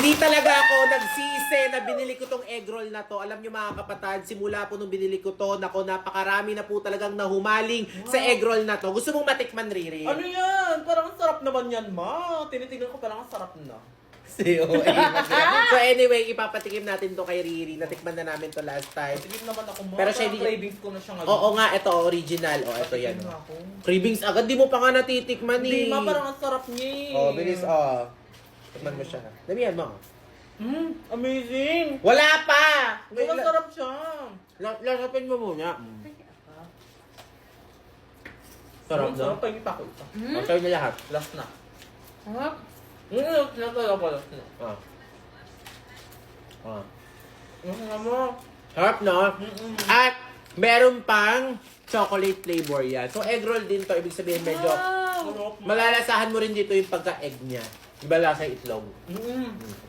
Hindi talaga ako nagsisi na binili ko tong egg roll na to. Alam nyo mga kapatid, simula po nung binili ko to, nako napakarami na po talagang nahumaling sa egg roll na to. Gusto mong matikman, Riri? Ano yan? Parang ang sarap naman yan, ma. Tinitingnan ko parang ang sarap na. So anyway, ipapatikim natin to kay Riri. Natikman na namin to last time. Tigil naman ako, ma. Pero siya Parang hindi- cravings ko na siya ngayon. Oo nga, ito original. O, ito yan. Patikim na ako. Cravings agad, di mo pa nga natitikman Hindi, eh. ma. Parang ang sarap niya eh. Oh, bilis, oh. Tikman mo siya. Damihan mo. Amazing! Wala pa! Ang sarap siya. Lasapin mo muna. Sarap na. Sarap pa yung ipako ito. Okay na lahat. Last na. Sarap. Last na talaga, last na. Ah. Ah. Mo. Sarap, no? At meron pang chocolate flavor yan. So, egg roll din to. Ibig sabihin medyo Sarap. malalasahan mo rin dito yung pagka-egg niya. Diba lasa itlog?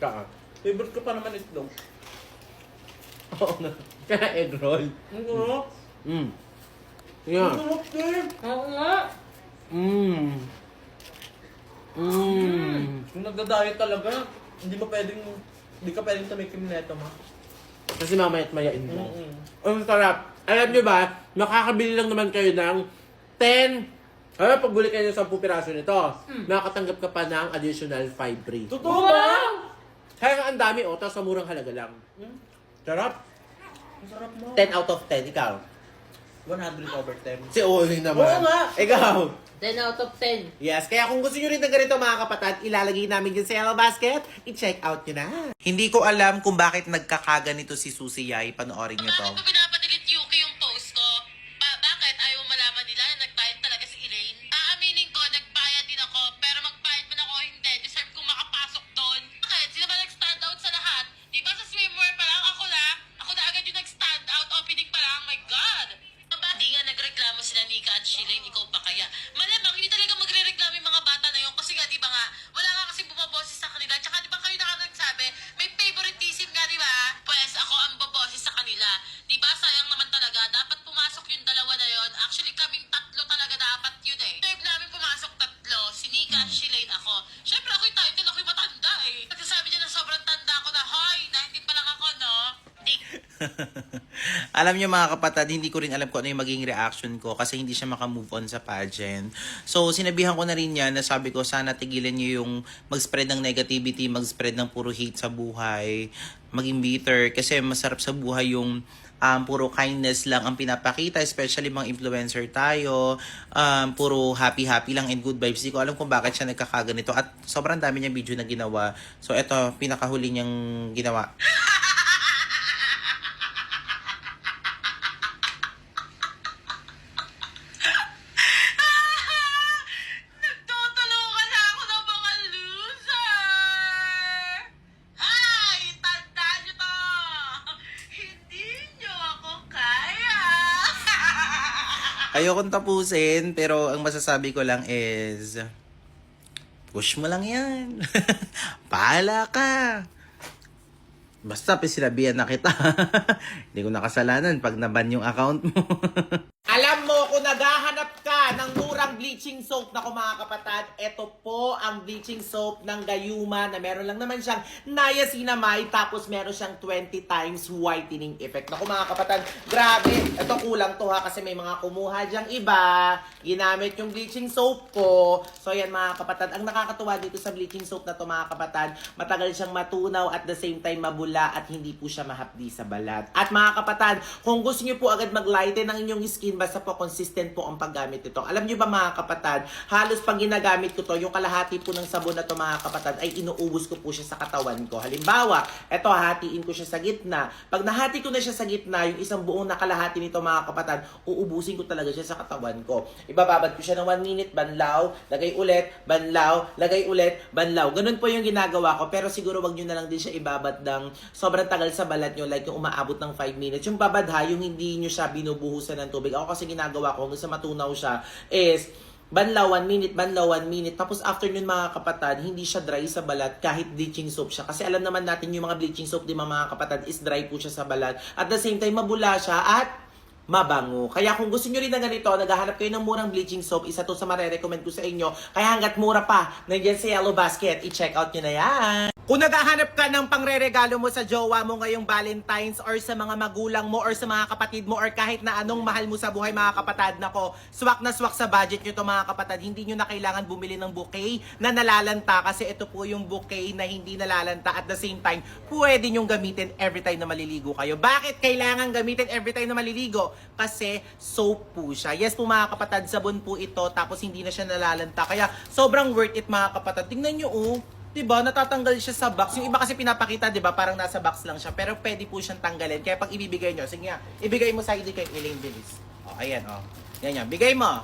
Kaka. Favorite ko pa naman itlog. Oo nga. Kaya egg roll. Ang sarap. Mm. Yeah. Ang sarap din. Oo nga. Mm. Mm. Kung nagda-diet talaga, hindi ka pwedeng tumikim neto, ma. Kasi mamaya't mayain mo. Mm-mm. Ang sarap. Alam nyo ba, makakabili lang naman kayo ng 10. Pag buli kayo ng 10 piraso nito, makakatanggap ka pa ng additional 5 free. Totoo ba? Kaya nga ang dami, tapos sa murang halaga lang. Sarap. Ang sarap mo. 10 out of 10, ikaw. 100/10. Si Oli naman. Oo nga. Ikaw. 10 out of 10. Yes, kaya kung gusto nyo rin ng ganito mga kapatid, ilalagay namin dyan sa Yellow Basket. I-check out nyo na. Hindi ko alam kung bakit nagkakaganito si Susie Yai. Panoorin niyo to. Bakit mo pinapadelete Yuki yung post ko? Bakit? Ayaw mo malaman nila na nagbayad talaga si Elaine? Aaminin ko, nagbayad din ako, pero magbayad man ako o hindi, deserve kong makapasok doon. Bakit? Sino ba nag-stand out sa lahat? Di ba sa swimwear pa lang ako na agad yung nag-stand out opening pa lang, my God! Di nga nagreklamo sila Nika at Shilane, ikaw pa kaya? Malamang hindi talaga magre-reklamo yung mga bata na yun kasi nga, di ba nga, wala nga kasi bumaboses sa kanila. Tsaka di ba kayo nagsabi, may favoritism nga, di ba? Pues ako ang baboses sa kanila. Di ba sayang naman talaga, dapat pumasok yung dalawa na yon. Actually kaming tatlo talaga dapat yun eh. Type namin pumasok tatlo, si Nika, Shilane, ako. Syempre ako yung title, ako yung matanda eh. Nagsasabi niya na sobrang tanda ko na, hoy, 19 pa lang ako, no? Alam niyo mga kapatid, hindi ko rin alam kung ano yung maging reaction ko kasi hindi siya makamove on sa pageant. So, sinabihan ko na rin yan na sabi ko, sana tigilan niyo yung mag-spread ng negativity, mag-spread ng puro hate sa buhay, maging bitter. Kasi masarap sa buhay yung puro kindness lang ang pinapakita, especially mga influencer tayo, puro happy-happy lang and good vibes. Hindi ko alam kung bakit siya nagkakaganito at sobrang dami niyang video na ginawa. So, eto, pinakahuli niyang ginawa. Nagtutulungan na ako ng mga loser! Hay! Tandaan nyo to! Hindi nyo ako kaya! Ayokong tapusin, pero ang masasabi ko lang is, push mo lang yan. Pahala ka. Basta sinabihan na kita. Hindi ko nakasalanan pag naban yung account mo. Alam mo, kung naghahanap ka ng murang bleaching soap na mga kapatid, ito po ang bleaching soap ng Gayuma na meron lang naman siyang niacinamide tapos meron siyang 20 times whitening effect. Naku mga kapatid, grabe. Ito kulang to ha kasi may mga kumuha dyang iba. Ginamit yung bleaching soap ko. So yan mga kapatid, ang nakakatuwa dito sa bleaching soap na to mga kapatid, matagal siyang matunaw at the same time mabula at hindi po siya mahapdi sa balat. At mga kapatid, kung gusto niyo po agad mag-lighten ng inyong skin, basta po consistent po ang paggamit nito. Alam niyo ba mga kapatid, halos pag ginagamit ko to, yung kalahati po ng sabon na to mga kapatid ay inuubos ko po siya sa katawan ko. Halimbawa, eto hatiin ko siya sa gitna. Pag nahati ko na siya sa gitna, yung isang buong nakalahati nito mga kapatid, uubusin ko talaga siya sa katawan ko. Ibababad ko siya ng 1 minute, banlaw, lagay ulit, banlaw, lagay ulit, banlaw. Ganun po yung ginagawa ko, pero siguro wag niyo na lang din siya ibabad ng sobrang tagal sa balat nyo, like yung umaabot ng 5 minutes. Yung babad ha, yung hindi nyo siya binubuhusan ng tubig. Ako kasi ginagawa ko, hanggang sa matunaw siya, is banlaw 1 minute, banlaw 1 minute. Tapos after nun mga kapatid, hindi siya dry sa balat kahit bleaching soap siya. Kasi alam naman natin yung mga bleaching soap, di ba mga kapatid, is dry po siya sa balat. At the same time, mabula siya at mabango. Kaya kung gusto nyo rin ng ganito, naghahanap kayo ng murang bleaching soap, isa to sa marerecommend ko sa inyo. Kaya hanggat mura pa, nandiyan sa Yellow Basket, i-check out nyo na yan. Kung naghahanap ka ng pangreregalo mo sa jowa mo ngayong Valentine's or sa mga magulang mo or sa mga kapatid mo or kahit na anong mahal mo sa buhay mga kapatid, nako, swak na swak sa budget nyo to mga kapatid. Hindi nyo na kailangan bumili ng bouquet na nalalanta kasi ito po yung bouquet na hindi nalalanta at the same time, pwede nyong gamitin every time na maliligo kayo. Bakit kailangan gamitin every time na maliligo? Kasi soap po siya. Yes po mga kapatid, sabon po ito tapos hindi na siya nalalanta. Kaya sobrang worth it mga kapatid. Tingnan nyo oh. Diba, natatanggal siya sa box. Yung iba kasi pinapakita, diba, parang nasa box lang siya. Pero pwede po siyang tanggalin. Kaya pag ibibigay nyo, sige nga, ibigay mo sa ID kay Elaine Bilis. O, ayan, o. Ganyan, bigay mo.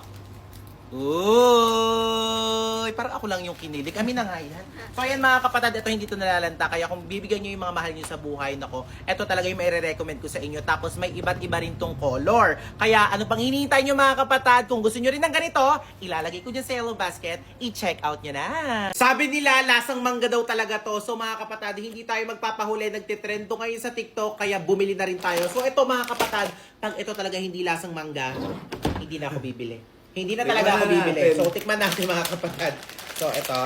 Uy, parang ako lang yung kinilig. Kami na nga yan. So ayan mga kapatid, ito hindi to nalalanta. Kaya kung bibigyan nyo yung mga mahal nyo sa buhay, nako, ito talaga yung mai-recommend ko sa inyo. Tapos may iba't iba rin tong color. Kaya ano pang hinihintay nyo mga kapatid? Kung gusto nyo rin ng ganito, ilalagay ko dyan sa Yellow Basket. I-check out nyo na. Sabi nila, lasang mangga daw talaga to. So mga kapatid, hindi tayo magpapahuli. Nagtitrend to ngayon sa TikTok. Kaya bumili na rin tayo. So ito mga kapatid, pag ito talaga hindi lasang mangga, hindi na ako bibili. Hindi na talaga ako bibili. So, tikman natin mga kapatid. So, ito.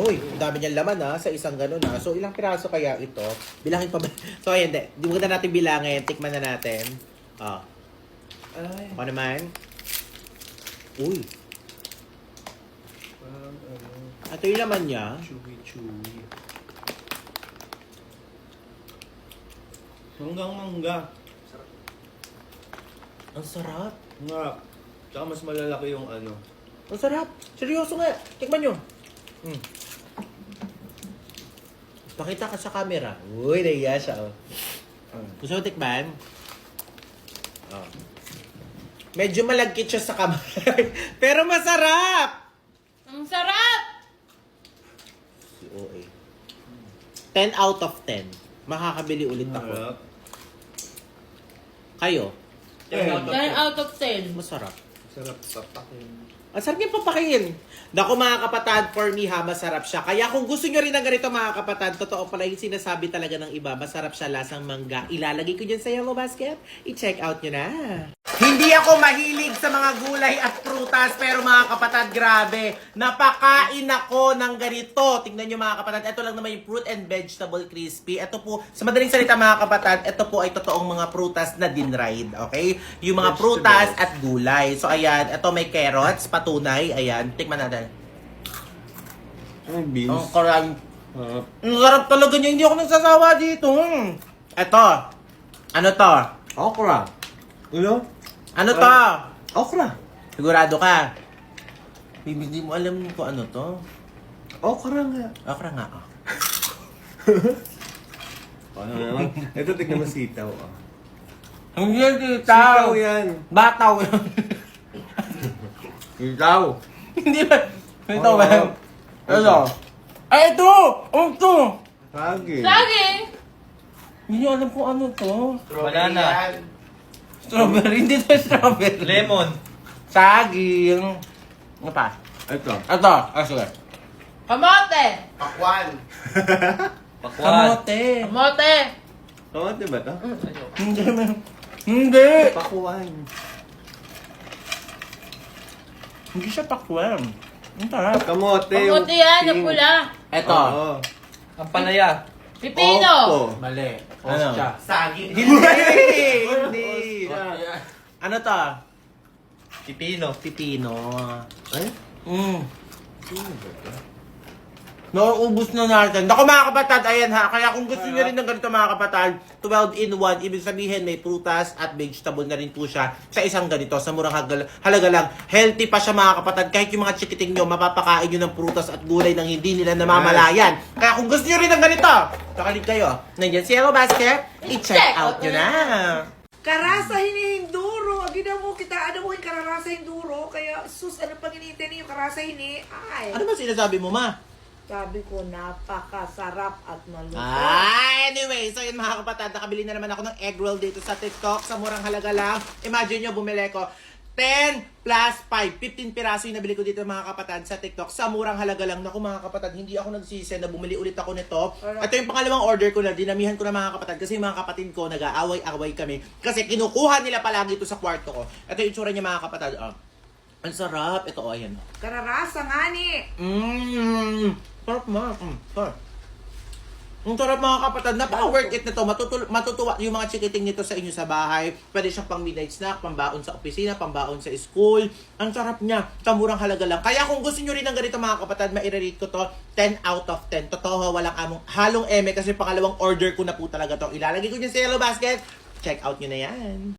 Uy, ang dami niyang laman ha, sa isang ganun ha. So, ilang piraso kaya ito? Bilangin pa ba? So, ayan, di mo na natin bilangin. Tikman na natin. Ay. Ako naman. Uy. Ito yung laman niya. Chewy. Manggang-mangga. Ang sarap. Nga. Tsaka mas malalaki yung ano. Ang sarap. Seryoso nga. Tikman nyo. Pakita ka sa camera. Uy, nahiya siya. Oh. Gusto mo tikman? Oh. Medyo malagkit siya sa kamay. Pero masarap! Ang sarap! Si OA. 10 out of 10. Makakabili ulit ako. Harap. Kayo? 10 out of 10. Masarap. Sarap papakin. Ang sarap niya papakin. Naku mga kapatid, for me ha, masarap siya. Kaya kung gusto nyo rin ng ganito mga kapatid, totoo pala yung sinasabi talaga ng iba, masarap siya lasang mangga. Ilalagay ko dyan sa Yellow Basket. I-check out nyo na. Hindi ako mahilig sa mga gulay at prutas, pero mga kapatid, grabe. Napakain ako ng ganito. Tingnan nyo mga kapatid, ito lang naman yung fruit and vegetable crispy. Ito po, sa madaling salita mga kapatid, ito po ay totoong mga prutas na dinried. Okay? Yung mga prutas at gulay. So ayan, ito may carrots, patunay. Ayan, tikman natin. Ay, beans. Ang karang. Harap. Ang sarap talaga niya. Hindi ako nagsasawa dito. Ito. Ano to? Okra. Ano? Ano to? Okra. Sigurado ka? Hindi mo alam kung ano to. Okra nga. Okra nga. Oh. Ano naman? Ito, tignan mo sitaw. Oh. Hindi Sitaw yan. Bataw yan. Sitaw. Hindi ba? Ito ba? Ito. Ay, ito! Ito! Saging. Saging! Hindi alam kung ano to. Banana. Strawberry. Hindi to strawberry. Lemon. Saging. Ano pa? Ito. Ito. Sige. Kamote! Pakwan. Kamote. Kamote! Kamote ba ito? Hindi. Hindi. Pakuan. Hindi siya pakwan. Ang sarap. Kamote. Kamote yan, na pula. Ito. Oo. Ang palaya. Pipino! Opo. Mali. Ostya. Saging. Hindi. Hindi. Ano to? Pipino. Pipino. Ay? Sino ba ito? Nauubos na natin. Naku mga kapatid, ayan ha. Kaya kung gusto nyo rin ng ganito mga kapatid, 12 in 1, ibig sabihin may prutas at vegetable na rin po siya sa isang ganito. Sa murang halaga lang. Healthy pa siya mga kapatid. Kahit yung mga chikiting nyo, mapapakain nyo ng prutas at gulay nang hindi nila namamalayan. Kaya kung gusto nyo rin ng ganito, nakalig kayo. Nandiyan si Yellow Basket, i-check out nyo na. Karasa hinihinduro. Agina mo kita, ano mo yung karasa hinduro. Kaya, sus, ano pang hinihintay niyo? Karasa hini. Ay, Ano ba sinasabi mo ma? sabi ko, napakasarap at malutong. Anyway, so yun mga kapatid, nakabili na naman ako ng egg roll dito sa TikTok sa murang halaga lang. Imagine nyo, bumili ko. 10 plus 5. 15 piraso yung nabili ko dito mga kapatid sa TikTok. Sa murang halaga lang. Naku mga kapatid, hindi ako nagsisi na bumili ulit ako nito. Ito yung pangalawang order ko na. Dinamihan ko na mga kapatid. Kasi yung mga kapatid ko nag-aaway-away kami. Kasi kinukuha nila palagi ito sa kwarto ko. Ito yung itsura niya mga kapatid. Ang sarap. Ito, ayan. Kararasa nga ni. Sarap mga. Sarap. Ang sarap mga kapatid, napaka-worth it nito. Matutuwa yung mga chikiting nito sa inyo sa bahay. Pwede siyang pang midnight snack, pambaon sa opisina, pambaon sa school. Ang sarap niya, sa murang halaga lang. Kaya kung gusto nyo rin ng ganito mga kapatid, maire-rate ko to 10 out of 10. Totoo, walang halong eme kasi pangalawang order ko na po talaga to. Ilalagay ko niya sa yellow basket. Check out nyo na yan.